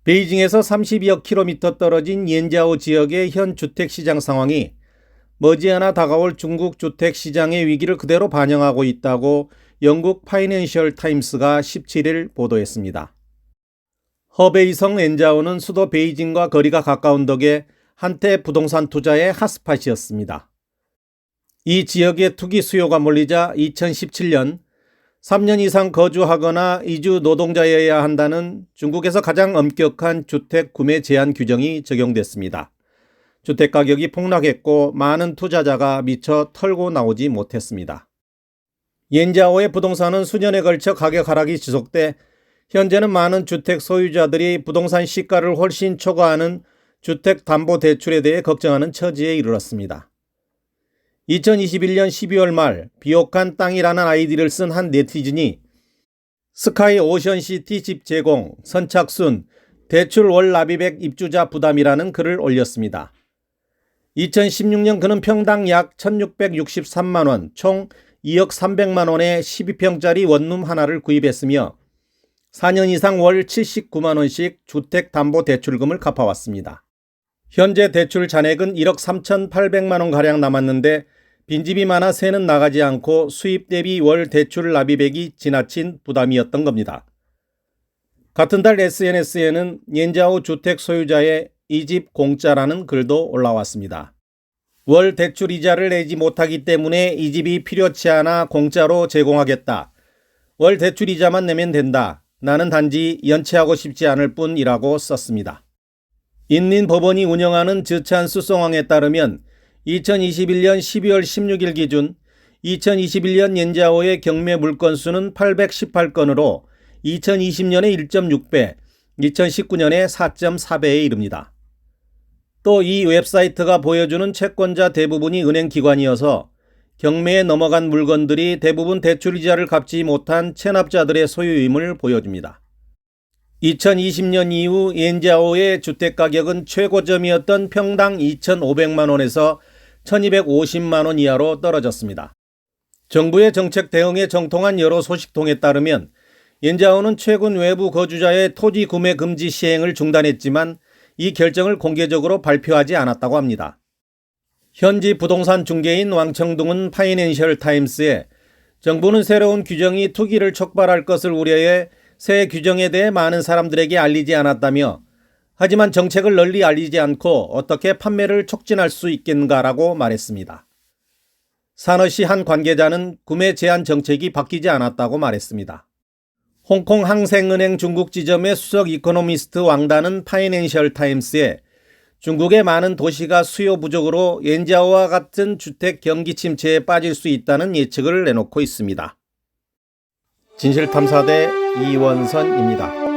베이징에서 32억 킬로미터 떨어진 옌자오 지역의 현 주택시장 상황이 머지않아 다가올 중국 주택시장의 위기를 그대로 반영하고 있다고 영국 파이낸셜 타임스가 17일 보도했습니다. 허베이성 옌자오는 수도 베이징과 거리가 가까운 덕에 한때 부동산 투자의 핫스팟이었습니다. 이 지역의 투기 수요가 몰리자 2017년 3년 이상 거주하거나 이주 노동자여야 한다는 중국에서 가장 엄격한 주택 구매 제한 규정이 적용됐습니다. 주택 가격이 폭락했고 많은 투자자가 미처 털고 나오지 못했습니다. 옌자오의 부동산은 수년에 걸쳐 가격 하락이 지속돼 현재는 많은 주택 소유자들이 부동산 시가를 훨씬 초과하는 주택담보대출에 대해 걱정하는 처지에 이르렀습니다. 2021년 12월 말 비옥한 땅이라는 아이디를 쓴 한 네티즌이 스카이 오션시티 집 제공, 선착순, 대출 월 납입액 입주자 부담이라는 글을 올렸습니다. 2016년 그는 평당 약 1663만원, 총 2억 300만원의 12평짜리 원룸 하나를 구입했으며 4년 이상 월 79만원씩 주택담보대출금을 갚아왔습니다. 현재 대출 잔액은 1억 3,800만원가량 남았는데 빈집이 많아 새는 나가지 않고 수입 대비 월 대출 납입액이 지나친 부담이었던 겁니다. 같은 달 SNS에는 옌자오 주택 소유자의 이 집 공짜라는 글도 올라왔습니다. 월 대출 이자를 내지 못하기 때문에 이 집이 필요치 않아 공짜로 제공하겠다. 월 대출 이자만 내면 된다. 나는 단지 연체하고 싶지 않을 뿐이라고 썼습니다. 인민법원이 운영하는 저찬 수송왕에 따르면 2021년 12월 16일 기준 2021년 옌자오의 경매 물건 수는 818건으로 2020년의 1.6배, 2019년의 4.4배에 이릅니다. 또 이 웹사이트가 보여주는 채권자 대부분이 은행기관이어서 경매에 넘어간 물건들이 대부분 대출이자를 갚지 못한 체납자들의 소유임을 보여줍니다. 2020년 이후 옌자오의 주택가격은 최고점이었던 평당 2,500만원에서 1,250만원 이하로 떨어졌습니다. 정부의 정책 대응에 정통한 여러 소식통에 따르면 옌자오는 최근 외부 거주자의 토지 구매 금지 시행을 중단했지만 이 결정을 공개적으로 발표하지 않았다고 합니다. 현지 부동산 중개인 왕청둥은 파이낸셜 타임스에 정부는 새로운 규정이 투기를 촉발할 것을 우려해 새 규정에 대해 많은 사람들에게 알리지 않았다며 하지만 정책을 널리 알리지 않고 어떻게 판매를 촉진할 수 있겠는가라고 말했습니다. 사너시 한 관계자는 구매 제한 정책이 바뀌지 않았다고 말했습니다. 홍콩 항생은행 중국 지점의 수석 이코노미스트 왕단은 파이낸셜 타임스에 중국의 많은 도시가 수요 부족으로 옌자오와 같은 주택 경기 침체에 빠질 수 있다는 예측을 내놓고 있습니다. 진실탐사대 이원선입니다.